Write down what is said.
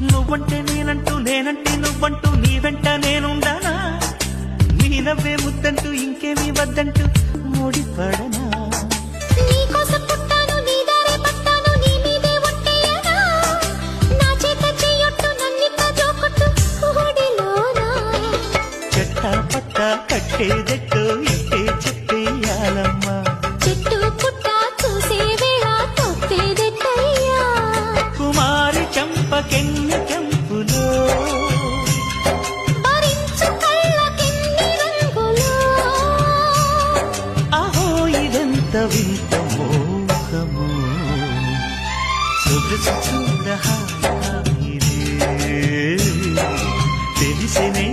నువ్వంటే నేనంటూ నేనంటే నువ్వంటూ నీ వెంట నేనుండానా నీ నవ్వే ముద్దంటూ ఇంకేమీ వద్దంటూ ముడిపడనా నీకోసం పుట్టాను నీ దారే పట్టాను నీ మీదే ఒట్టేయనా నా చేత చెయ్యొట్టు నన్నిట్ట జోకొట్టు ఓడిలోనా చెట్టా పట్టా కట్టేదెట్టు ఇట్టే చెప్పేయాలమ్మా చెట్టు పుట్ట చూసే వేళ తప్పేదెట్టయ్యా కుమారి చంపకెన్ని కెంపులో భరించు కళ్ళకెన్ని రంగులో అహో ఇదెంత వింత మోహము సొగసు చూడ హాయిదే తెలిసినే